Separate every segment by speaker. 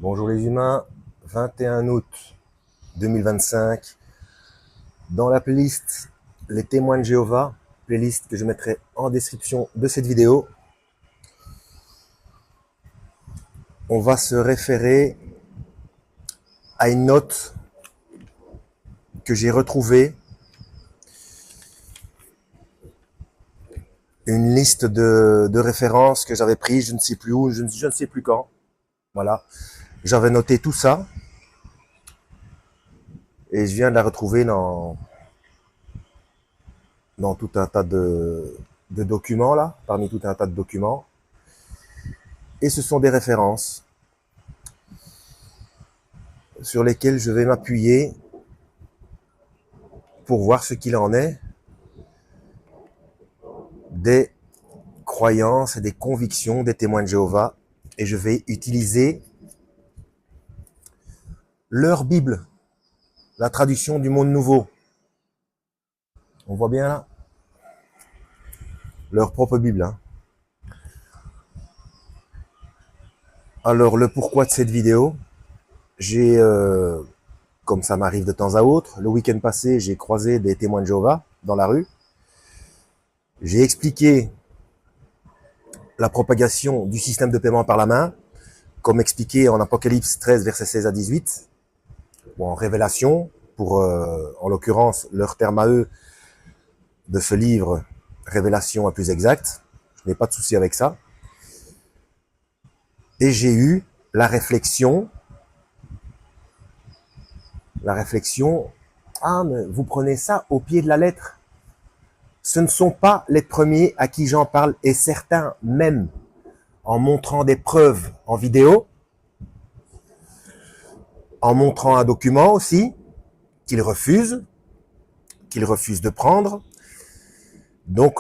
Speaker 1: Bonjour les humains, 21 août 2025, dans la playlist Les témoins de Jéhovah, playlist que je mettrai en description de cette vidéo, on va se référer à une note que j'ai retrouvée, une liste de références que j'avais prises, je ne sais plus où, je ne sais plus quand. Voilà, j'avais noté tout ça et je viens de la retrouver dans tout un tas de documents là, parmi tout un tas de documents. Et ce sont des références sur lesquelles je vais m'appuyer pour voir ce qu'il en est des croyances et des convictions des témoins de Jéhovah. Et je vais utiliser leur Bible, la traduction du Monde Nouveau. On voit bien là? Leur propre Bible. Hein. Alors, le pourquoi de cette vidéo, j'ai, comme ça m'arrive de temps à autre, le week-end passé, j'ai croisé des témoins de Jéhovah dans la rue. J'ai expliqué la propagation du système de paiement par la main, comme expliqué en Apocalypse 13, versets 16 à 18, ou en Révélation, pour, en l'occurrence, leur terme à eux de ce livre, Révélation à plus exact. Je n'ai pas de souci avec ça. Et j'ai eu la réflexion, ah, mais vous prenez ça au pied de la lettre. Ce ne sont pas les premiers à qui j'en parle, et certains même, en montrant des preuves en vidéo, en montrant un document aussi, qu'ils refusent de prendre. Donc,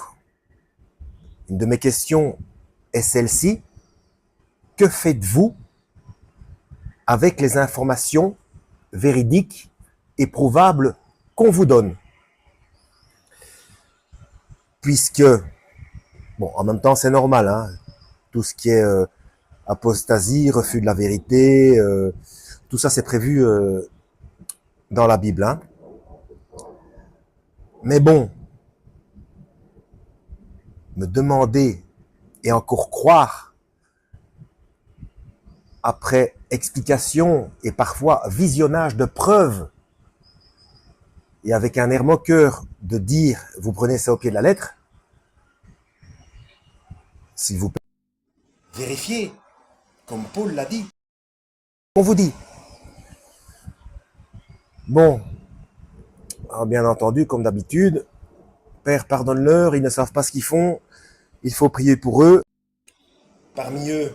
Speaker 1: une de mes questions est celle-ci. Que faites-vous avec les informations véridiques et prouvables qu'on vous donne? Puisque, bon, en même temps, c'est normal, hein, tout ce qui est apostasie, refus de la vérité, tout ça, c'est prévu dans la Bible. Hein. Mais bon, me demander et encore croire, après explication et parfois visionnage de preuves, et avec un air moqueur de dire « vous prenez ça au pied de la lettre », s'il vous plaît, vérifiez, comme Paul l'a dit. On vous dit. Bon, alors bien entendu, comme d'habitude, Père, pardonne-leur, ils ne savent pas ce qu'ils font, il faut prier pour eux. Parmi eux,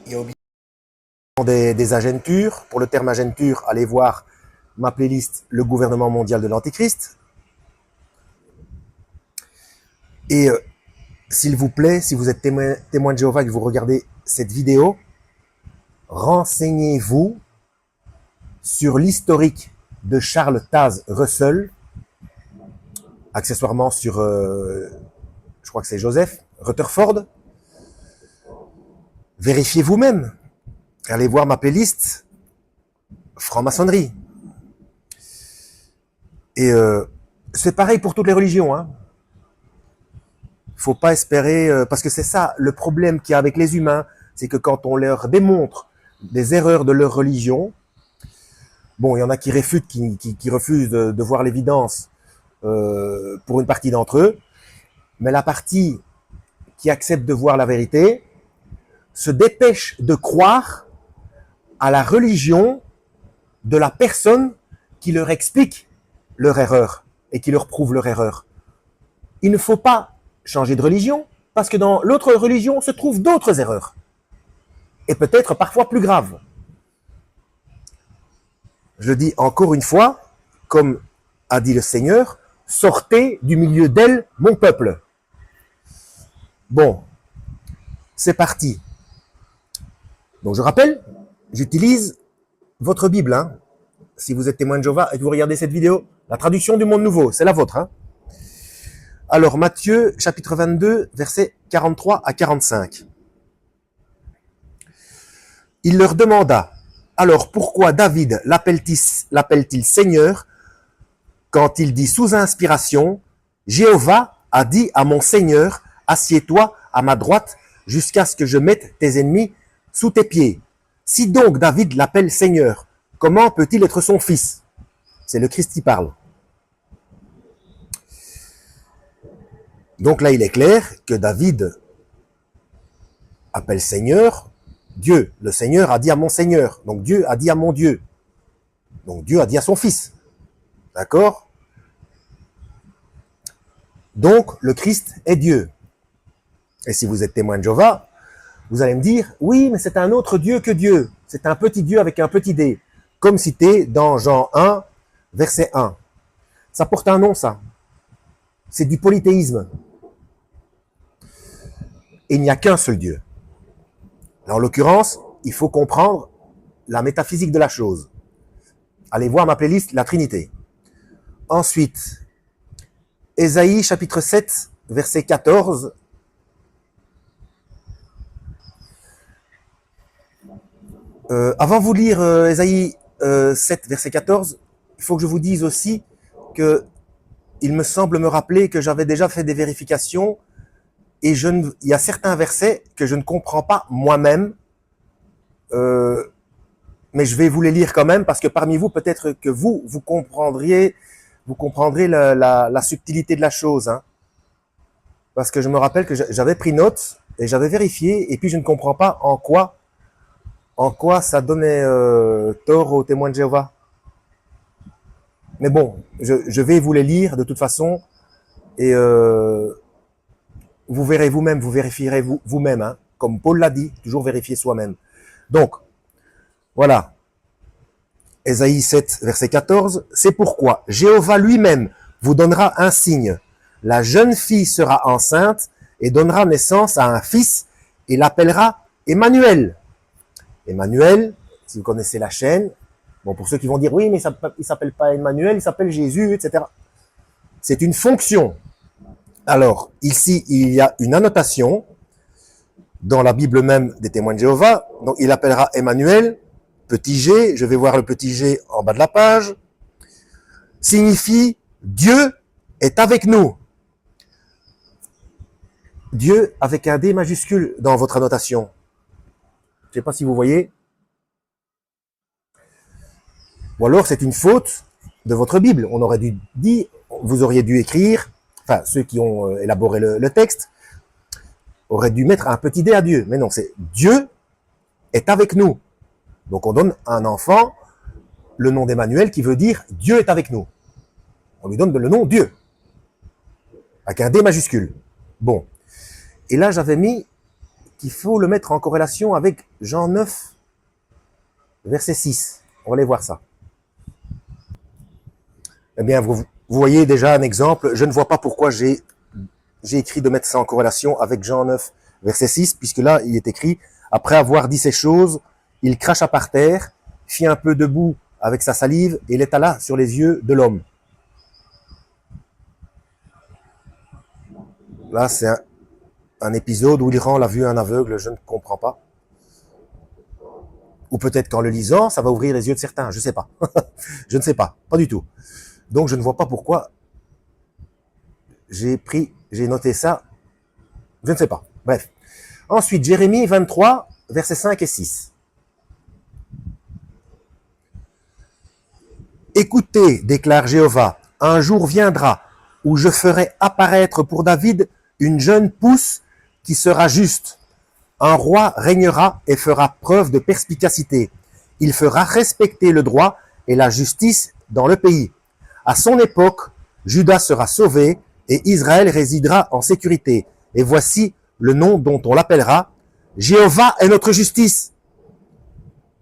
Speaker 1: il y a des agentures. Pour le terme agenture, allez voir ma playlist « Le gouvernement mondial de l'Antichrist ». Et s'il vous plaît, si vous êtes témoin de Jéhovah et que vous regardez cette vidéo, renseignez-vous sur l'historique de Charles Taze Russell, accessoirement sur, je crois que c'est Joseph Rutherford. Vérifiez vous-même. Allez voir ma playlist franc-maçonnerie. Et c'est pareil pour toutes les religions. Hein. Faut pas espérer, parce que c'est ça le problème qu'il y a avec les humains, c'est que quand on leur démontre des erreurs de leur religion, bon, il y en a qui réfutent, qui refusent de voir l'évidence pour une partie d'entre eux, mais la partie qui accepte de voir la vérité se dépêche de croire à la religion de la personne qui leur explique leur erreur et qui leur prouve leur erreur. Il ne faut pas changer de religion parce que dans l'autre religion se trouvent d'autres erreurs et peut-être parfois plus graves. Je le dis encore une fois, comme a dit le Seigneur, sortez du milieu d'elle, mon peuple. Bon, c'est parti. Donc je rappelle, j'utilise votre Bible. Hein. Si vous êtes témoin de Jéhovah et que vous regardez cette vidéo, la traduction du Monde Nouveau, c'est la vôtre. Hein. Alors Matthieu, chapitre 22, versets 43 à 45. Il leur demanda, alors pourquoi David l'appelle-t-il Seigneur quand il dit sous inspiration, Jéhovah a dit à mon Seigneur, assieds-toi à ma droite jusqu'à ce que je mette tes ennemis sous tes pieds. Si donc David l'appelle Seigneur, comment peut-il être son fils? C'est le Christ qui parle. Donc là, il est clair que David appelle Seigneur Dieu. Le Seigneur a dit à mon Seigneur. Donc Dieu a dit à mon Dieu. Donc Dieu a dit à son fils. D'accord? Donc le Christ est Dieu. Et si vous êtes témoin de Jéhovah, vous allez me dire, oui, mais c'est un autre Dieu que Dieu. C'est un petit Dieu avec un petit D. Comme cité dans Jean 1, verset 1. Ça porte un nom, ça. C'est du polythéisme. Et il n'y a qu'un seul Dieu. Alors, en l'occurrence, il faut comprendre la métaphysique de la chose. Allez voir ma playlist, la Trinité. Ensuite, Ésaïe chapitre 7, verset 14. Avant de vous lire Ésaïe 7, verset 14, il faut que je vous dise aussi que il me semble me rappeler que j'avais déjà fait des vérifications et il y a certains versets que je ne comprends pas moi-même, mais je vais vous les lire quand même parce que parmi vous, peut-être que vous comprendrez la subtilité de la chose. Hein. Parce que je me rappelle que j'avais pris note et j'avais vérifié et puis je ne comprends pas en quoi ça donnait tort aux témoins de Jéhovah. Mais bon, je vais vous les lire de toute façon et vous verrez vous-même, vous vérifierez vous-même. Hein. Comme Paul l'a dit, toujours vérifier soi-même. Donc, voilà. Ésaïe 7, verset 14. C'est pourquoi Jéhovah lui-même vous donnera un signe. La jeune fille sera enceinte et donnera naissance à un fils et l'appellera Emmanuel. Emmanuel, si vous connaissez la chaîne, bon, pour ceux qui vont dire, oui, mais il s'appelle pas Emmanuel, il s'appelle Jésus, etc. C'est une fonction. Alors, ici, il y a une annotation dans la Bible même des témoins de Jéhovah. Donc, il appellera Emmanuel, petit g, je vais voir le petit g en bas de la page, signifie Dieu est avec nous. Dieu avec un D majuscule dans votre annotation. Je ne sais pas si vous voyez. Ou alors c'est une faute de votre Bible. On aurait dû dire, vous auriez dû écrire, enfin ceux qui ont élaboré le texte, auraient dû mettre un petit D à Dieu. Mais non, c'est Dieu est avec nous. Donc on donne à un enfant le nom d'Emmanuel qui veut dire Dieu est avec nous. On lui donne le nom Dieu. Avec un D majuscule. Bon. Et là j'avais mis qu'il faut le mettre en corrélation avec Jean 9, verset 6. On va aller voir ça. Eh bien, vous voyez déjà un exemple. Je ne vois pas pourquoi j'ai écrit de mettre ça en corrélation avec Jean 9, verset 6, puisque là, il est écrit, après avoir dit ces choses, il cracha par terre, fit un peu de boue avec sa salive et l'étala sur les yeux de l'homme. Là, c'est un épisode où il rend la vue à un aveugle, je ne comprends pas. Ou peut-être qu'en le lisant, ça va ouvrir les yeux de certains, je ne sais pas. Je ne sais pas, pas du tout. Donc je ne vois pas pourquoi j'ai noté ça, je ne sais pas. Bref. Ensuite, Jérémie 23, versets 5 et 6. Écoutez, déclare Jéhovah, un jour viendra où je ferai apparaître pour David une jeune pousse qui sera juste. Un roi régnera et fera preuve de perspicacité. Il fera respecter le droit et la justice dans le pays. À son époque, Juda sera sauvé et Israël résidera en sécurité. Et voici le nom dont on l'appellera. Jéhovah est notre justice.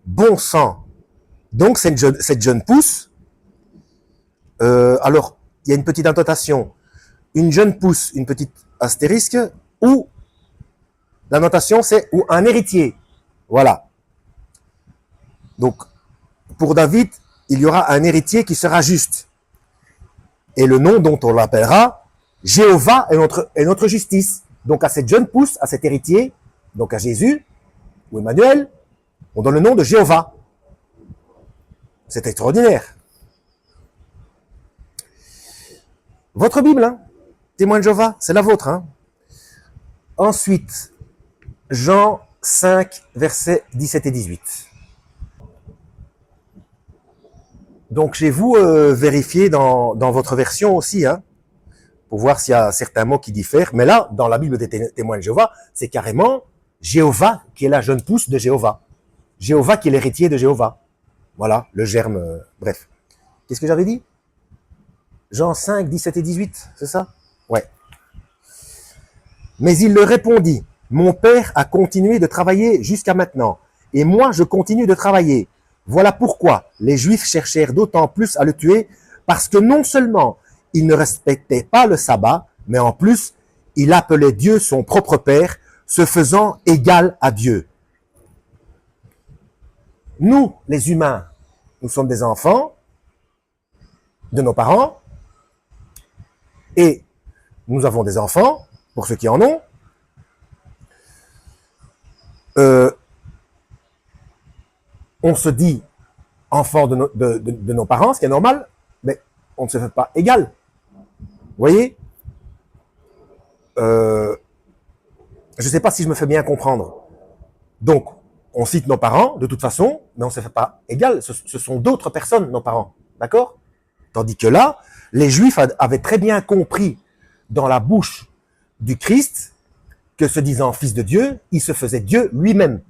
Speaker 1: Bon sang. Donc cette jeune pousse, alors il y a une petite annotation. Une jeune pousse, une petite astérisque, ou la notation c'est ou un héritier. Voilà. Donc pour David, il y aura un héritier qui sera juste. Et le nom dont on l'appellera, Jéhovah est notre justice. Donc à cette jeune pousse, à cet héritier, donc à Jésus, ou Emmanuel, On donne le nom de Jéhovah. C'est extraordinaire. Votre Bible, hein, témoin de Jéhovah, c'est la vôtre. Hein. Ensuite, Jean 5, versets 17 et 18. Donc, chez vous, vérifiez dans votre version aussi, hein, pour voir s'il y a certains mots qui diffèrent. Mais là, dans la Bible des témoins de Jéhovah, c'est carrément Jéhovah qui est la jeune pousse de Jéhovah. Jéhovah qui est l'héritier de Jéhovah. Voilà, le germe, bref. Qu'est-ce que j'avais dit? Jean 5, 17 et 18, c'est ça? Ouais. Mais il leur répondit, mon père a continué de travailler jusqu'à maintenant, et moi je continue de travailler. Voilà pourquoi les Juifs cherchèrent d'autant plus à le tuer, parce que non seulement il ne respectait pas le sabbat, mais en plus, il appelait Dieu son propre père, se faisant égal à Dieu. Nous, les humains, nous sommes des enfants de nos parents, et nous avons des enfants, pour ceux qui en ont. On se dit enfant de nos parents, ce qui est normal, mais on ne se fait pas égal. Vous voyez? Je ne sais pas si je me fais bien comprendre. Donc, on cite nos parents, de toute façon, mais on ne se fait pas égal. Ce sont d'autres personnes, nos parents. D'accord? Tandis que là, les Juifs avaient très bien compris dans la bouche du Christ que se disant fils de Dieu, il se faisait Dieu lui-même.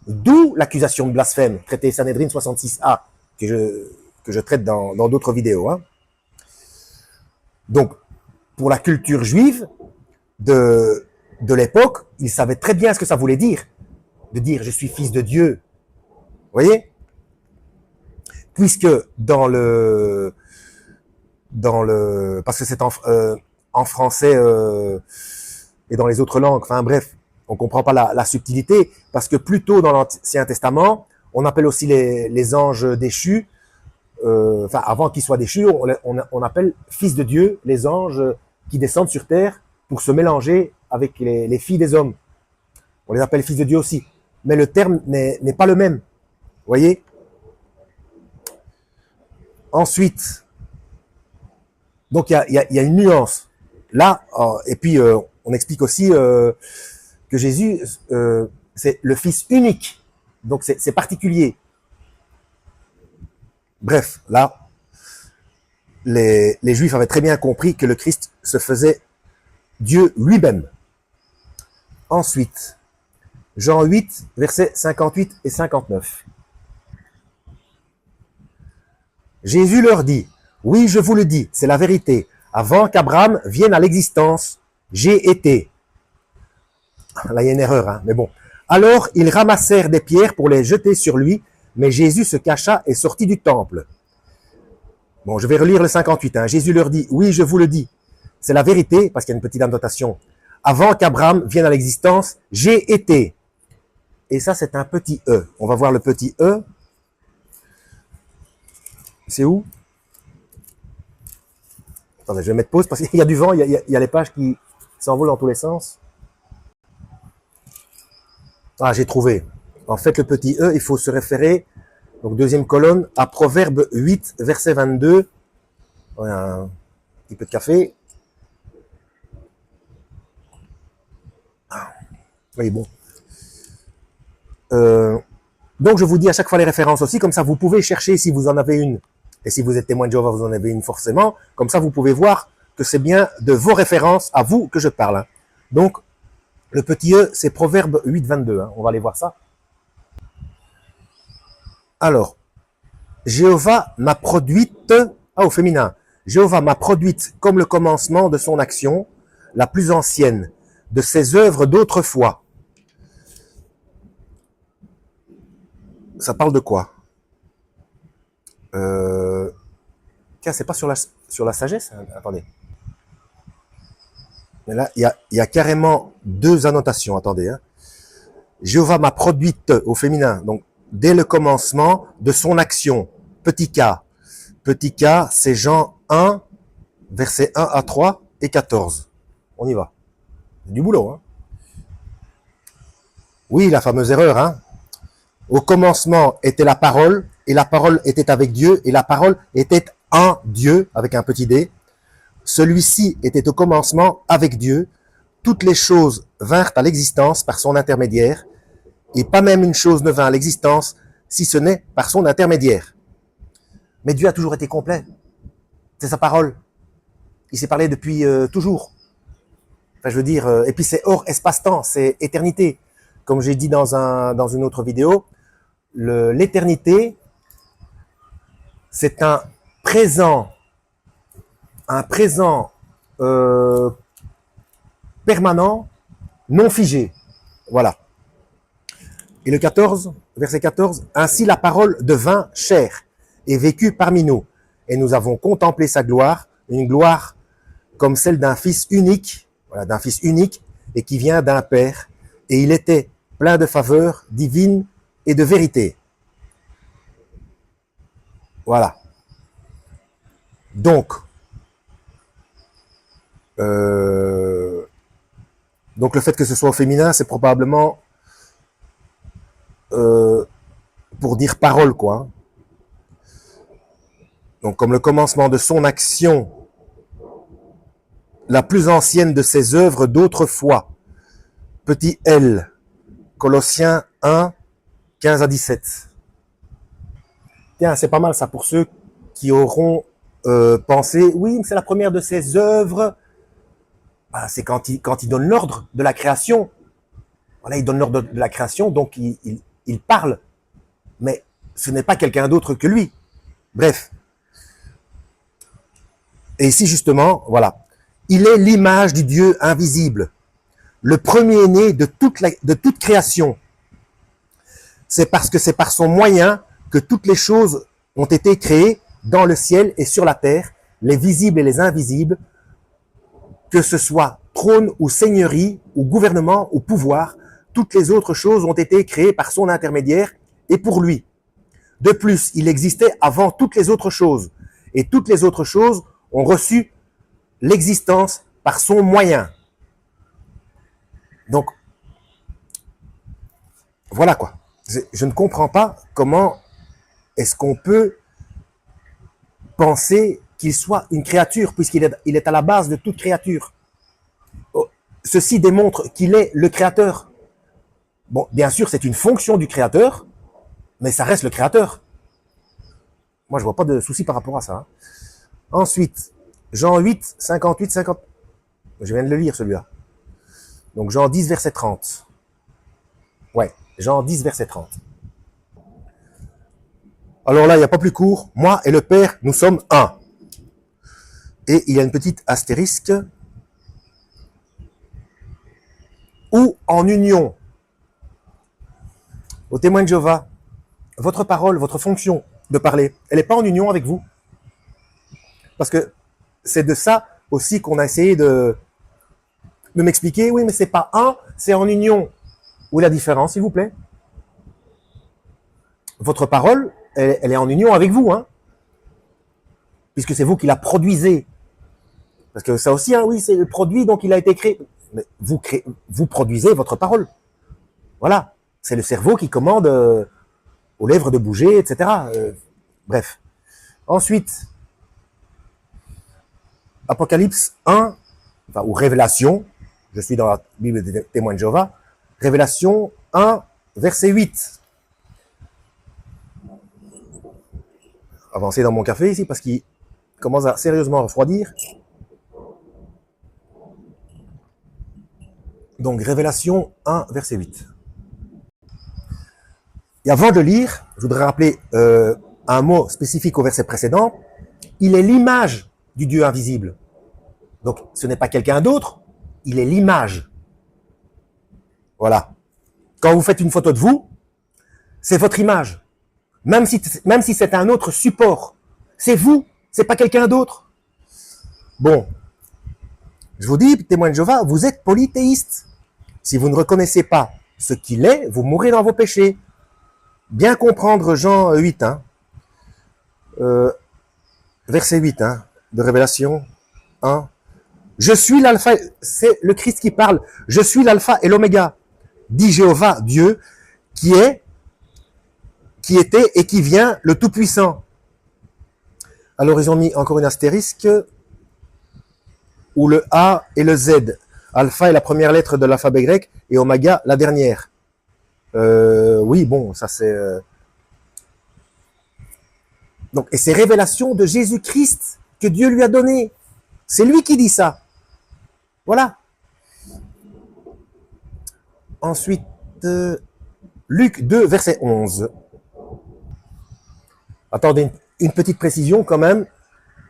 Speaker 1: D'où l'accusation de blasphème, traité Sanhedrin 66a, que je traite dans d'autres vidéos. Hein. Donc, pour la culture juive de l'époque, ils savaient très bien ce que ça voulait dire, de dire je suis fils de Dieu. Vous voyez? Puisque parce que c'est en français et dans les autres langues, enfin bref, on comprend pas la subtilité, parce que plus tôt dans l'Ancien Testament, on appelle aussi les anges déchus, enfin avant qu'ils soient déchus, on appelle fils de Dieu les anges qui descendent sur terre pour se mélanger avec les filles des hommes. On les appelle fils de Dieu aussi, mais le terme n'est pas le même. Vous voyez? Ensuite, donc il y a une nuance là, et puis on explique aussi que Jésus c'est le Fils unique, donc c'est particulier. Bref, là, les Juifs avaient très bien compris que le Christ se faisait Dieu lui-même. Ensuite, Jean 8, versets 58 et 59. Jésus leur dit, oui, je vous le dis, c'est la vérité. Avant qu'Abraham vienne à l'existence, j'ai été. Là, il y a une erreur, hein, mais bon. Alors, ils ramassèrent des pierres pour les jeter sur lui, mais Jésus se cacha et sortit du temple. Bon, je vais relire le 58. Hein. Jésus leur dit, oui, je vous le dis, c'est la vérité, parce qu'il y a une petite annotation. Avant qu'Abraham vienne à l'existence, j'ai été. Et ça, c'est un petit E. On va voir le petit E. C'est où? Attendez, je vais mettre pause parce qu'il y a du vent, il y a les pages qui s'envolent dans tous les sens. Ah, j'ai trouvé. En fait, le petit E, il faut se référer, donc deuxième colonne, à Proverbe 8, verset 22. Ouais, un petit peu de café. Oui, bon. Donc, je vous dis à chaque fois les références aussi, comme ça vous pouvez chercher si vous en avez une. Et si vous êtes témoin de Jéhovah, vous en avez une forcément. Comme ça, vous pouvez voir que c'est bien de vos références à vous que je parle. Hein. Donc, le petit E, c'est Proverbe 8, 22. Hein. On va aller voir ça. Alors, Jéhovah m'a produite, au féminin, Jéhovah m'a produite comme le commencement de son action, la plus ancienne, de ses œuvres d'autrefois. Ça parle de quoi? Tiens, c'est pas sur la sagesse? Attendez. Mais là, il y a carrément deux annotations. Attendez. Hein. Jéhovah m'a produite au féminin, donc dès le commencement de son action. Petit k. Petit k, c'est Jean 1, versets 1 à 3 et 14. On y va. Du boulot. Hein. Oui, la fameuse erreur. Hein. Au commencement était la parole, et la parole était avec Dieu, et la parole était en Dieu, avec un petit d. Celui-ci était au commencement avec Dieu. Toutes les choses vinrent à l'existence par son intermédiaire, et pas même une chose ne vint à l'existence si ce n'est par son intermédiaire. Mais Dieu a toujours été complet. C'est sa parole. Il s'est parlé depuis toujours. Enfin, je veux dire, et puis c'est hors espace-temps, c'est éternité. Comme j'ai dit dans une autre vidéo, l'éternité, c'est un présent permanent, non figé. Voilà. Et le 14, verset 14, ainsi la parole devint chair et vécut parmi nous. Et nous avons contemplé sa gloire, une gloire comme celle d'un fils unique, voilà, d'un fils unique, et qui vient d'un père. Et il était plein de faveur divine et de vérité. Voilà. Donc le fait que ce soit au féminin, c'est probablement pour dire parole, quoi. Donc, comme le commencement de son action, la plus ancienne de ses œuvres d'autrefois. Petit L, Colossiens 1, 15 à 17. Tiens, c'est pas mal ça pour ceux qui auront pensé, oui, c'est la première de ses œuvres. Ah, c'est quand il donne l'ordre de la création. Voilà, il donne l'ordre de la création, donc il parle. Mais ce n'est pas quelqu'un d'autre que lui. Bref. Et ici, justement, voilà. Il est l'image du Dieu invisible, le premier-né de toute création. C'est parce que c'est par son moyen que toutes les choses ont été créées dans le ciel et sur la terre, les visibles et les invisibles, que ce soit trône ou seigneurie, ou gouvernement ou pouvoir, toutes les autres choses ont été créées par son intermédiaire et pour lui. De plus, il existait avant toutes les autres choses, et toutes les autres choses ont reçu l'existence par son moyen. Donc, voilà quoi. Je ne comprends pas comment est-ce qu'on peut penser qu'il soit une créature, puisqu'il est à la base de toute créature. Ceci démontre qu'il est le créateur. Bon, bien sûr, c'est une fonction du créateur, mais ça reste le créateur. Moi, je vois pas de souci par rapport à ça. Ensuite, Jean 8, 58, 50. Je viens de le lire, celui-là. Donc, Jean 10, verset 30. Ouais, Jean 10, verset 30. Alors là, il n'y a pas plus court. Moi et le Père, nous sommes un. Et il y a une petite astérisque. Ou en union. Au témoin de Jéhovah, votre parole, votre fonction de parler, elle n'est pas en union avec vous. Parce que c'est de ça aussi qu'on a essayé de m'expliquer. Oui, mais c'est pas un, c'est en union. Où est la différence, s'il vous plaît? Votre parole, elle est en union avec vous, hein, puisque c'est vous qui la produisez. Parce que ça aussi, hein, oui, c'est le produit, donc il a été créé. Mais vous produisez votre parole. Voilà. C'est le cerveau qui commande aux lèvres de bouger, etc. Bref. Ensuite, Apocalypse 1, enfin, ou Révélation, je suis dans la Bible des témoins de Jéhovah, Révélation 1, verset 8. Avancer dans mon café ici, parce qu'il commence à sérieusement refroidir. Donc, Révélation 1, verset 8. Et avant de lire, je voudrais rappeler un mot spécifique au verset précédent. Il est l'image du Dieu invisible. Donc, ce n'est pas quelqu'un d'autre, il est l'image. Voilà. Quand vous faites une photo de vous, c'est votre image. Même si c'est un autre support. C'est vous, c'est pas quelqu'un d'autre. Bon. Je vous dis, témoin de Jéhovah, vous êtes polythéiste. Si vous ne reconnaissez pas ce qu'il est, vous mourrez dans vos péchés. Bien comprendre Jean 8, hein. Verset 8, hein, de Révélation 1. Je suis l'alpha, c'est le Christ qui parle. Je suis l'alpha et l'oméga, dit Jéhovah, Dieu, qui est qui était et qui vient, le Tout-Puissant. Alors ils ont mis encore une astérisque, où le A et le Z. Alpha est la première lettre de l'alphabet grec et Oméga la dernière. Oui, bon, ça c'est... Donc, et c'est révélation de Jésus-Christ que Dieu lui a donné. C'est lui qui dit ça. Voilà. Ensuite, Luc 2, verset 11. Attendez, une petite précision quand même.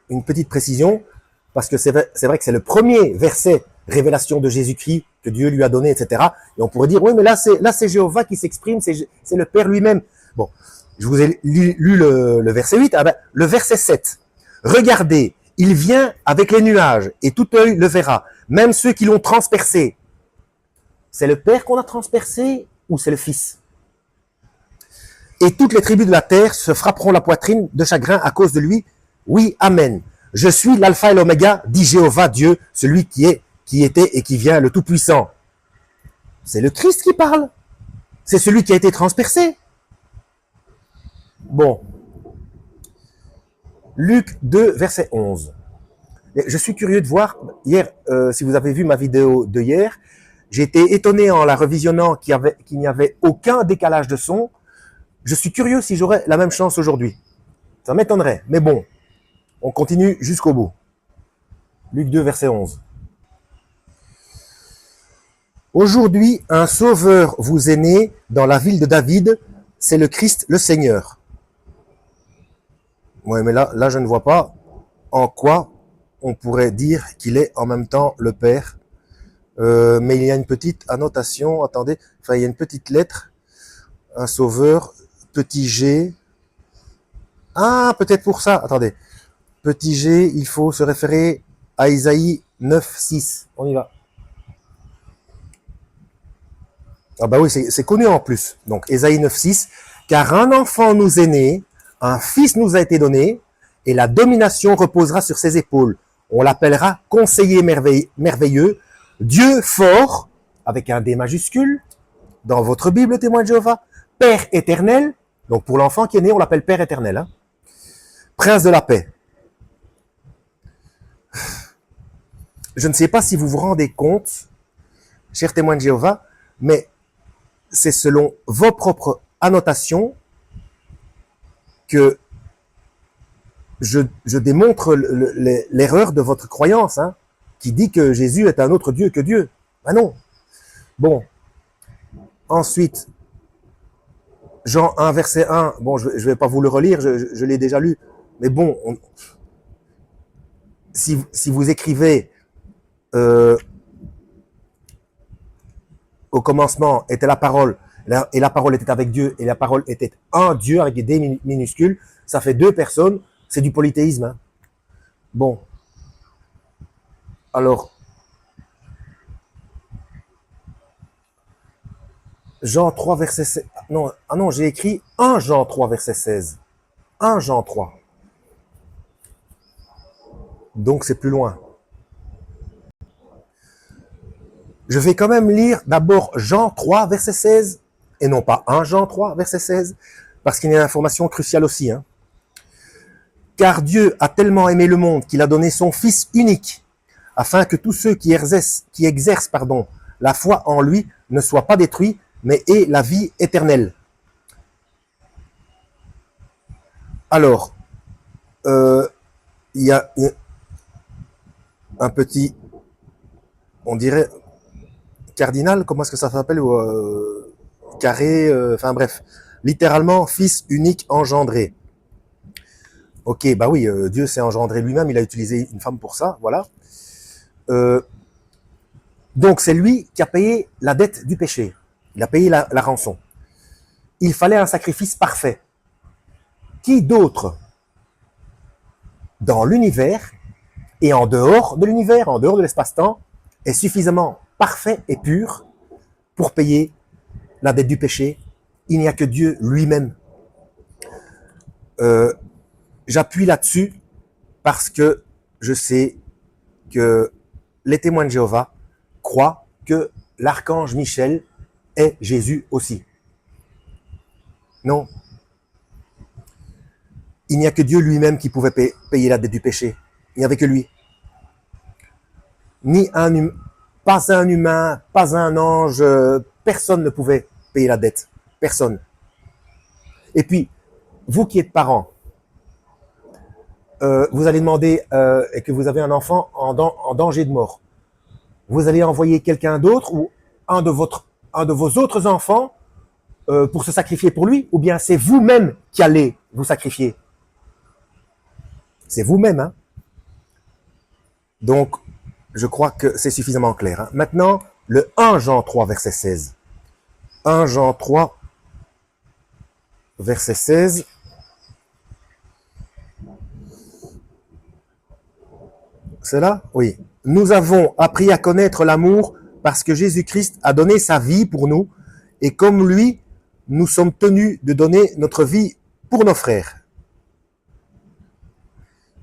Speaker 1: Une petite précision. Parce que c'est vrai que c'est le premier verset révélation de Jésus-Christ que Dieu lui a donné, etc. Et on pourrait dire, oui, mais là c'est Jéhovah qui s'exprime, c'est le Père lui-même. Bon, je vous ai lu le verset 8. Ah ben, le verset 7. Regardez, il vient avec les nuages, et tout œil le verra, même ceux qui l'ont transpercé. C'est le Père qu'on a transpercé ou c'est le Fils? Et toutes les tribus de la terre se frapperont la poitrine de chagrin à cause de lui. Oui, amen. Je suis l'alpha et l'oméga, dit Jéhovah Dieu, celui qui est, qui était et qui vient, le Tout-Puissant. C'est le Christ qui parle. C'est celui qui a été transpercé. Bon. Luc 2, verset 11. Je suis curieux de voir, hier, si vous avez vu ma vidéo de hier, j'ai été étonné en la revisionnant qu'il n'y avait aucun décalage de son. Je suis curieux si j'aurais la même chance aujourd'hui. Ça m'étonnerait, mais bon, on continue jusqu'au bout. Luc 2, verset 11. Aujourd'hui, un sauveur vous est né dans la ville de David, c'est le Christ, le Seigneur. Ouais, mais là, je ne vois pas en quoi on pourrait dire qu'il est en même temps le Père. Mais il y a une petite annotation, attendez, enfin il y a une petite lettre, un sauveur, petit g. Ah, peut-être pour ça, attendez. Petit g, il faut se référer à Isaïe 9, 6. On y va. Ah bah oui, c'est connu en plus. Donc, Isaïe 9, 6. Car un enfant nous est né, un fils nous a été donné, et la domination reposera sur ses épaules. On l'appellera conseiller merveilleux, Dieu fort, avec un D majuscule, dans votre Bible, témoin de Jéhovah, Père éternel, donc pour l'enfant qui est né, on l'appelle Père éternel, hein. Prince de la paix. Je ne sais pas si vous vous rendez compte, chers témoins de Jéhovah, mais c'est selon vos propres annotations que je démontre l'erreur de votre croyance, hein, qui dit que Jésus est un autre Dieu que Dieu. Ben non. Bon. Ensuite, Jean 1, verset 1. Bon, je vais pas vous le relire, je l'ai déjà lu. Mais bon, si vous écrivez au commencement était la parole, et la parole était avec Dieu, et la parole était un Dieu avec des D minuscules, ça fait deux personnes, c'est du polythéisme. Hein. Bon. Alors, Jean 3, verset 16. Non, ah non, j'ai écrit 1 Jean 3, verset 16. 1 Jean 3. Donc c'est plus loin. Je vais quand même lire d'abord Jean 3, verset 16, et non pas 1 Jean 3, verset 16, parce qu'il y a une information cruciale aussi. Hein. Car Dieu a tellement aimé le monde qu'il a donné son Fils unique, afin que tous ceux qui exercent la foi en lui ne soient pas détruits, mais aient la vie éternelle. Alors, il y a un petit, on dirait, cardinal, comment est-ce que ça s'appelle, carré, enfin bref, littéralement, Fils unique engendré. Ok, bah oui, Dieu s'est engendré lui-même, il a utilisé une femme pour ça, voilà. Donc c'est lui qui a payé la dette du péché. Il a payé la rançon. Il fallait un sacrifice parfait. Qui d'autre dans l'univers et en dehors de l'univers, en dehors de l'espace-temps, est suffisamment parfait et pur pour payer la dette du péché? Il n'y a que Dieu lui-même. J'appuie là-dessus parce que je sais que les témoins de Jéhovah croient que l'archange Michel est Jésus aussi. Non. Il n'y a que Dieu lui-même qui pouvait payer la dette du péché. Il n'y avait que lui. Pas un humain, pas un ange, personne ne pouvait payer la dette. Personne. Et puis, vous qui êtes parents, vous allez demander et que vous avez un enfant en danger de mort. Vous allez envoyer quelqu'un d'autre ou un de vos autres enfants pour se sacrifier pour lui, ou bien c'est vous-même qui allez vous sacrifier. C'est vous-même, hein. Donc, je crois que c'est suffisamment clair. Hein. Maintenant, le 1 Jean 3, verset 16. 1 Jean 3, verset 16. C'est là? Oui. Nous avons appris à connaître l'amour parce que Jésus-Christ a donné sa vie pour nous, et comme lui, nous sommes tenus de donner notre vie pour nos frères.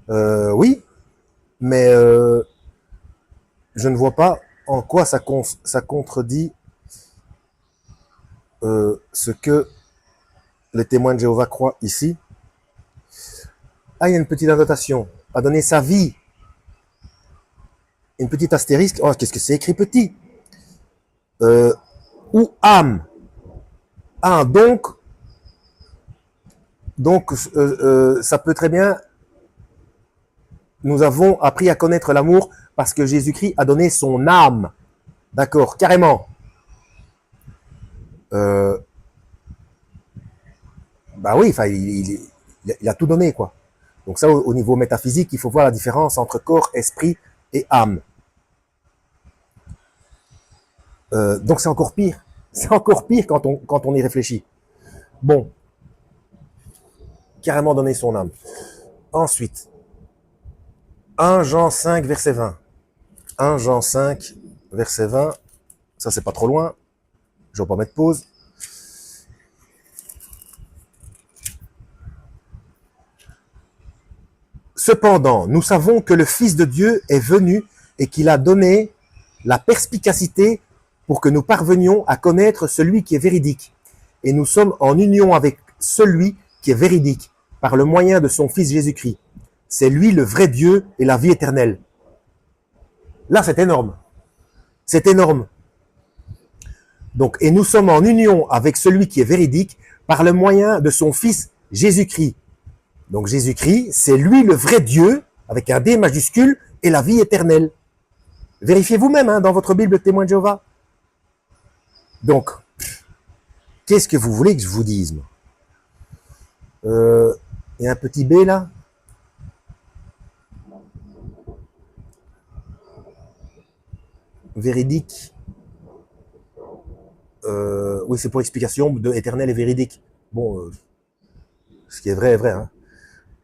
Speaker 1: Oui, mais je ne vois pas en quoi ça contredit ce que les témoins de Jéhovah croient ici. Ah, il y a une petite annotation. A donné sa vie. Une petite astérisque. Oh, qu'est-ce que c'est écrit petit? Ou âme. Ah, donc ça peut très bien. Nous avons appris à connaître l'amour parce que Jésus-Christ a donné son âme. D'accord, carrément. Bah oui, enfin, il a tout donné, quoi. Donc ça, au niveau métaphysique, il faut voir la différence entre corps, esprit et âme. Donc c'est encore pire. C'est encore pire quand on y réfléchit. Bon. Carrément donner son âme. Ensuite, 1 Jean 5, verset 20. 1 Jean 5, verset 20. Ça, c'est pas trop loin. Je vais pas mettre pause. Cependant, nous savons que le Fils de Dieu est venu et qu'il a donné la perspicacité pour que nous parvenions à connaître celui qui est véridique. Et nous sommes en union avec celui qui est véridique par le moyen de son Fils Jésus-Christ. C'est lui le vrai Dieu et la vie éternelle. Là, c'est énorme. C'est énorme. Donc, et nous sommes en union avec celui qui est véridique par le moyen de son Fils Jésus-Christ. Donc Jésus-Christ, c'est lui le vrai Dieu, avec un D majuscule, et la vie éternelle. Vérifiez vous-même hein, dans votre Bible témoin de Jéhovah. Donc, qu'est-ce que vous voulez que je vous dise? Il y a un petit B là. Véridique. Oui, c'est pour explication de éternel et véridique. Bon, ce qui est vrai est vrai. Hein.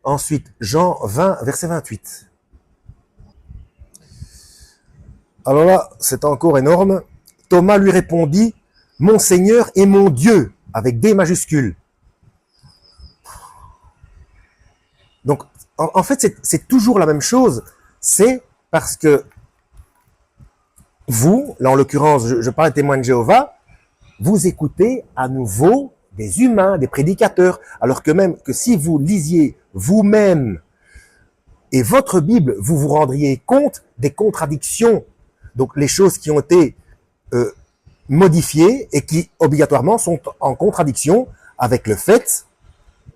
Speaker 1: Ensuite, Jean 20, verset 28. Alors là, c'est encore énorme. Thomas lui répondit, « Mon Seigneur et mon Dieu », avec D majuscules. Donc, en fait, c'est toujours la même chose. C'est parce que vous, là en l'occurrence, je parle de témoins de Jéhovah, vous écoutez à nouveau des humains, des prédicateurs, alors que même que si vous lisiez vous-même et votre Bible, vous vous rendriez compte des contradictions, donc les choses qui ont été modifiées et qui obligatoirement sont en contradiction avec le fait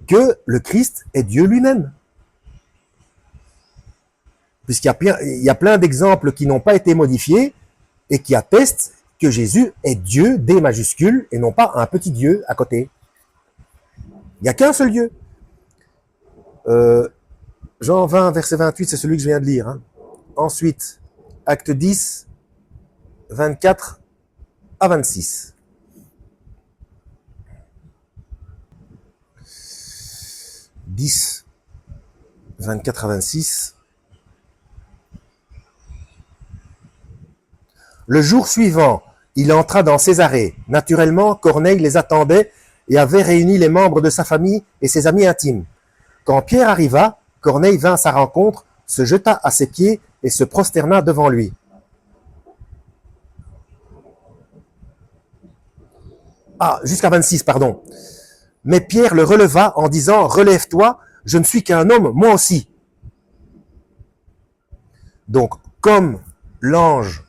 Speaker 1: que le Christ est Dieu lui-même. Puisqu'il y a plein d'exemples qui n'ont pas été modifiés et qui attestent que Jésus est Dieu, D majuscule, et non pas un petit Dieu à côté. Il n'y a qu'un seul Dieu. Jean 20, verset 28, c'est celui que je viens de lire. Hein. Ensuite, acte 10, 24 à 26. « 10, 24 à 26. Le jour suivant, il entra dans Césarée. Naturellement, Corneille les attendait et avait réuni les membres de sa famille et ses amis intimes. Quand Pierre arriva, Corneille vint à sa rencontre, se jeta à ses pieds et se prosterna devant lui. Ah, jusqu'à 26, pardon. Mais Pierre le releva en disant « Relève-toi, je ne suis qu'un homme, moi aussi. Donc, comme l'ange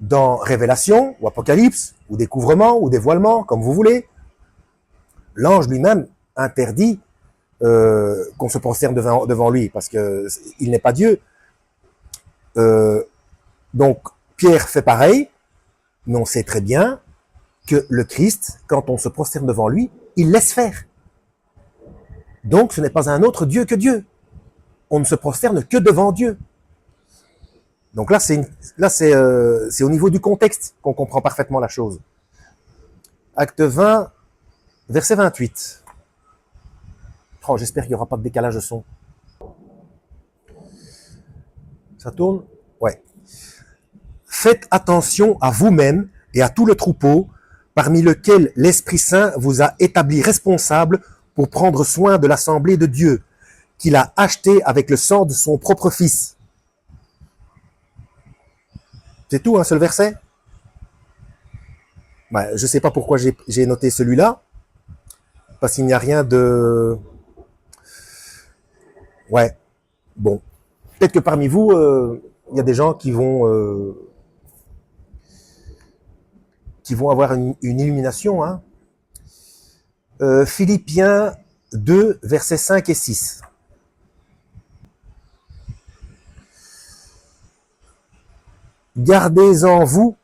Speaker 1: dans Révélation, ou Apocalypse, ou Découvrement, ou Dévoilement, comme vous voulez, l'ange lui-même interdit qu'on se prosterne devant lui, parce que il n'est pas Dieu. Donc, Pierre fait pareil, mais on sait très bien que le Christ, quand on se prosterne devant lui, il laisse faire. Donc, ce n'est pas un autre Dieu que Dieu. On ne se prosterne que devant Dieu. Donc là, c'est au niveau du contexte qu'on comprend parfaitement la chose. Acte 20, verset 28. Oh, j'espère qu'il n'y aura pas de décalage de son. Ça tourne? Ouais. Faites attention à vous-même et à tout le troupeau, parmi lequel l'Esprit Saint vous a établi responsable pour prendre soin de l'assemblée de Dieu, qu'il a acheté avec le sang de son propre Fils. C'est tout, un seul verset? Je ne sais pas pourquoi j'ai noté celui-là, parce qu'il n'y a rien de... Ouais, bon. Peut-être que parmi vous, il y a des gens qui vont avoir une illumination. Hein. Philippiens 2, versets 5 et 6. Gardez en vous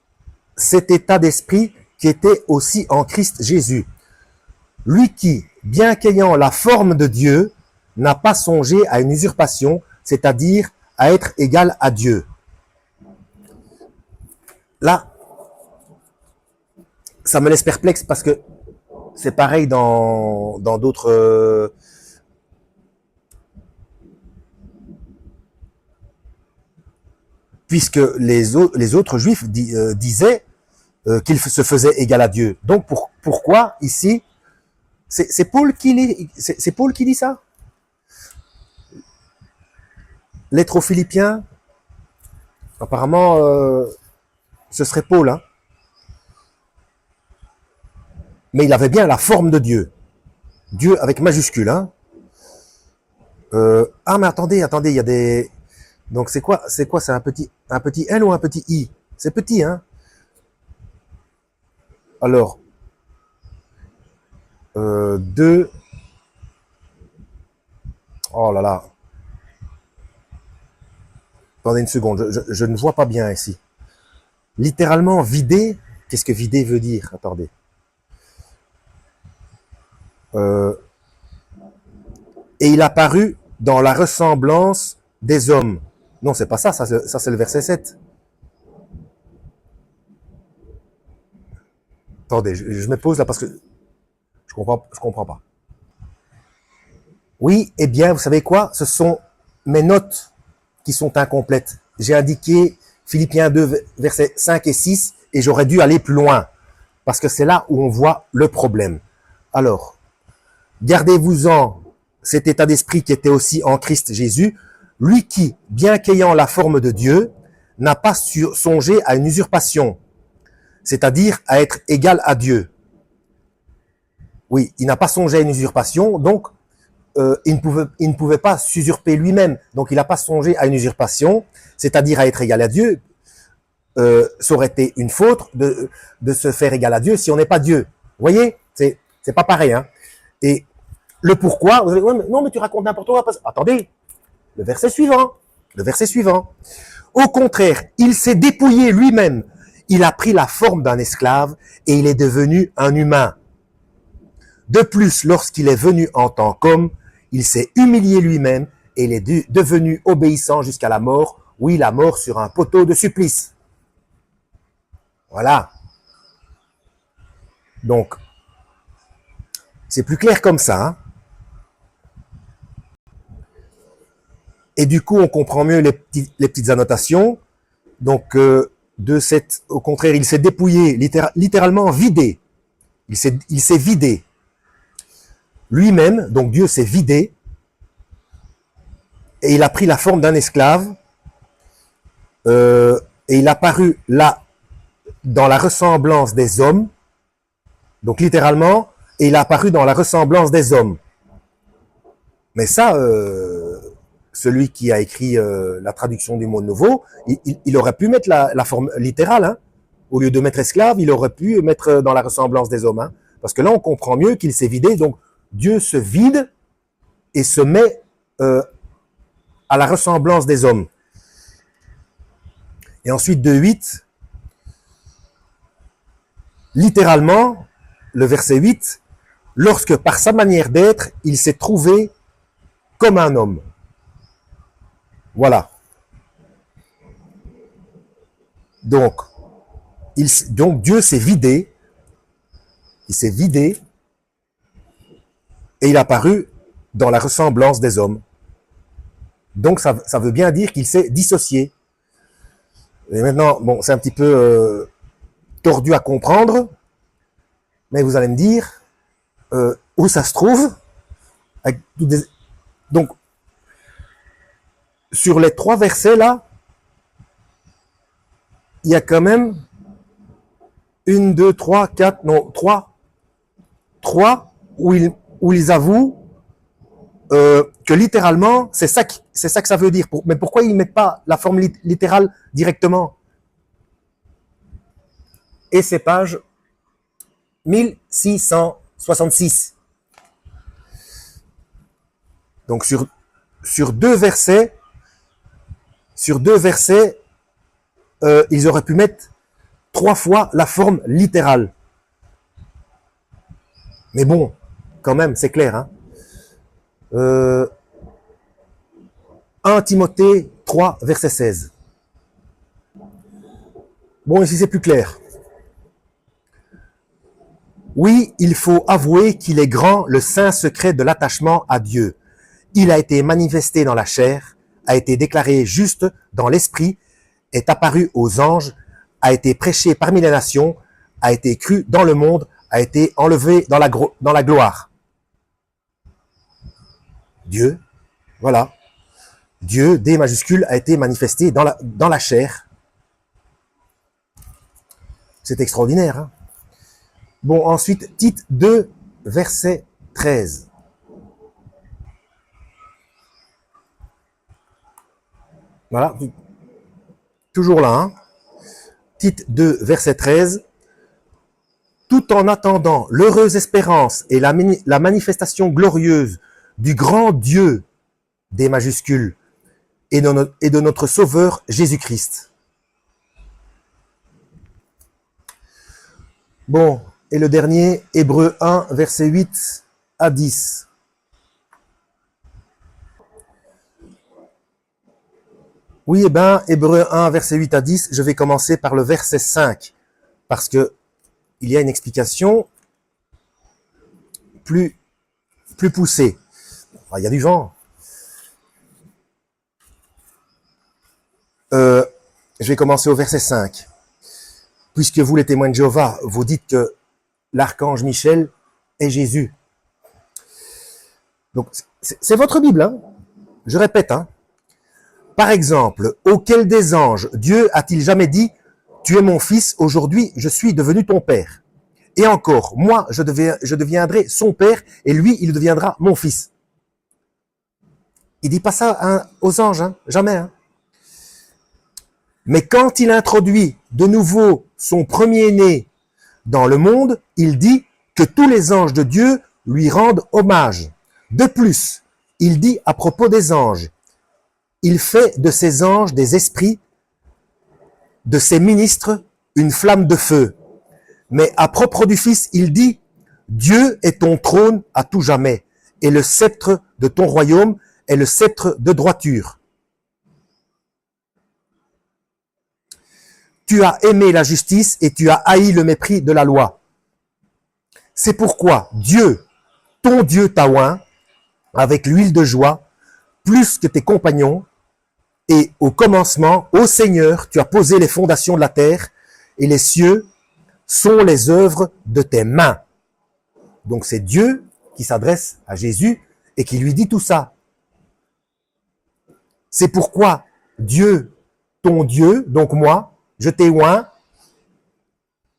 Speaker 1: cet état d'esprit qui était aussi en Christ Jésus. Lui qui, bien qu'ayant la forme de Dieu, n'a pas songé à une usurpation, c'est-à-dire à être égal à Dieu. Là, ça me laisse perplexe parce que c'est pareil dans d'autres... puisque les autres juifs disaient qu'il se faisait égal à Dieu. Donc pourquoi ici, c'est Paul qui dit ça? Lettre aux Philippiens, apparemment, ce serait Paul. Hein. Mais il avait bien la forme de Dieu. Dieu avec majuscule. Hein. Mais attendez, il y a des... Donc c'est quoi? C'est un petit L ou un petit I? C'est petit, hein? Alors, 2... Oh là là. Attendez une seconde, je ne vois pas bien ici. Littéralement, vider, qu'est-ce que vider veut dire? Attendez. Et il apparut dans la ressemblance des hommes. Non, c'est pas ça, ça c'est le verset 7. Attendez, je me pose là parce que je comprends pas. Oui, eh bien, vous savez quoi? Ce sont mes notes qui sont incomplètes. J'ai indiqué Philippiens 2, versets 5 et 6, et j'aurais dû aller plus loin, parce que c'est là où on voit le problème. Alors, gardez-vous-en cet état d'esprit qui était aussi en Christ Jésus, lui qui, bien qu'ayant la forme de Dieu, n'a pas songé à une usurpation, c'est-à-dire à être égal à Dieu. Oui, il n'a pas songé à une usurpation, donc il ne pouvait pas s'usurper lui-même. Donc il n'a pas songé à une usurpation, c'est-à-dire à être égal à Dieu. Ça aurait été une faute de se faire égal à Dieu si on n'est pas Dieu. Vous voyez, c'est pas pareil. Hein. Et le pourquoi, vous allez dire, non mais tu racontes n'importe quoi. Attendez, le verset suivant. Au contraire, il s'est dépouillé lui-même. Il a pris la forme d'un esclave et il est devenu un humain. De plus, lorsqu'il est venu en tant qu'homme, il s'est humilié lui-même et il est devenu obéissant jusqu'à la mort, oui, la mort sur un poteau de supplice. Voilà. Donc, c'est plus clair comme ça. Hein. Et du coup, on comprend mieux les petites annotations. Donc, au contraire, il s'est dépouillé, littéralement vidé. Il s'est vidé. Lui-même, donc Dieu s'est vidé, et il a pris la forme d'un esclave, et il a apparu là, dans la ressemblance des hommes, donc littéralement, et il a apparu dans la ressemblance des hommes. Mais ça, celui qui a écrit la traduction du mot nouveau, il aurait pu mettre la forme littérale. Hein. Au lieu de mettre esclave, il aurait pu mettre dans la ressemblance des hommes. Hein. Parce que là, on comprend mieux qu'il s'est vidé. Donc, Dieu se vide et se met à la ressemblance des hommes. Et ensuite, de 8, littéralement, le verset 8, lorsque par sa manière d'être, il s'est trouvé comme un homme. Voilà. Donc Dieu s'est vidé, il s'est vidé et il est apparu dans la ressemblance des hommes. Donc ça veut bien dire qu'il s'est dissocié. Et maintenant, bon, c'est un petit peu tordu à comprendre, mais vous allez me dire où ça se trouve. Donc, sur les 3 versets là, il y a quand même 1, 2, 3, 4, non, 3 où ils avouent que littéralement, c'est ça que ça veut dire. Mais pourquoi ils ne mettent pas la forme littérale directement? Et c'est page 1666. Donc sur 2 versets, ils auraient pu mettre 3 fois la forme littérale. Mais bon, quand même, c'est clair. Hein. 1 Timothée 3, verset 16. Bon, ici c'est plus clair. Oui, il faut avouer qu'il est grand le saint secret de l'attachement à Dieu. Il a été manifesté dans la chair, a été déclaré juste dans l'esprit, est apparu aux anges, a été prêché parmi les nations, a été cru dans le monde, a été enlevé dans la gloire. Dieu, voilà. Dieu, D majuscule, a été manifesté dans la chair. C'est extraordinaire. Hein. Bon, ensuite, Tite 2, verset 13. Voilà, toujours là. Hein. Tite 2, verset 13. Tout en attendant l'heureuse espérance et la manifestation glorieuse du grand Dieu, des majuscules, et de notre Sauveur Jésus-Christ. Bon, et le dernier, Hébreux 1, verset 8 à 10. Oui, Hébreux 1, verset 8 à 10, je vais commencer par le verset 5, parce que il y a une explication plus poussée. Enfin, il y a du vent. Je vais commencer au verset 5. Puisque vous, les témoins de Jéhovah, vous dites que l'archange Michel est Jésus. Donc, c'est votre Bible, hein. Je répète, hein. Par exemple, auquel des anges Dieu a-t-il jamais dit « Tu es mon fils, aujourd'hui je suis devenu ton père » Et encore, moi je deviendrai son père et lui il deviendra mon fils. Il dit pas ça hein, aux anges, hein, jamais. Hein. Mais quand il introduit de nouveau son premier-né dans le monde, il dit que tous les anges de Dieu lui rendent hommage. De plus, il dit à propos des anges, il fait de ces anges des esprits, de ses ministres une flamme de feu. Mais à propos du Fils, il dit, Dieu est ton trône à tout jamais, et le sceptre de ton royaume est le sceptre de droiture. Tu as aimé la justice et tu as haï le mépris de la loi. C'est pourquoi Dieu, ton Dieu t'a oint avec l'huile de joie, plus que tes compagnons, et au commencement, ô Seigneur, tu as posé les fondations de la terre, et les cieux sont les œuvres de tes mains. Donc c'est Dieu qui s'adresse à Jésus et qui lui dit tout ça. C'est pourquoi Dieu, ton Dieu, donc moi, je t'ai oint,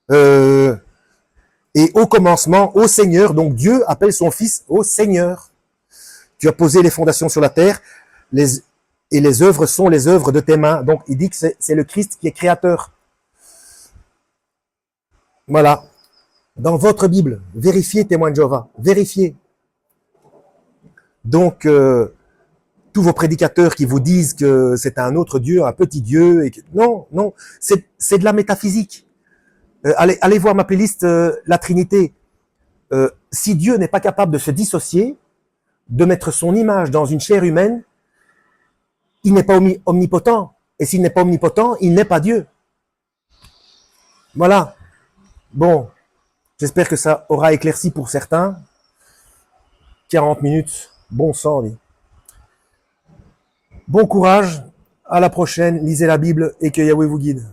Speaker 1: et au commencement, ô Seigneur, donc Dieu appelle son fils ô Seigneur. Tu as posé les fondations sur la terre, et les œuvres sont les œuvres de tes mains. Donc, il dit que c'est le Christ qui est créateur. Voilà. Dans votre Bible, vérifiez, témoin de Jéhovah. Vérifiez. Donc, tous vos prédicateurs qui vous disent que c'est un autre Dieu, un petit Dieu, et que, non, non, c'est de la métaphysique. Allez voir ma playlist La Trinité. Si Dieu n'est pas capable de se dissocier, de mettre son image dans une chair humaine, il n'est pas omnipotent. Et s'il n'est pas omnipotent, il n'est pas Dieu. Voilà. Bon, j'espère que ça aura éclairci pour certains. 40 minutes, bon sang, oui. Bon courage, à la prochaine, lisez la Bible et que Yahweh vous guide.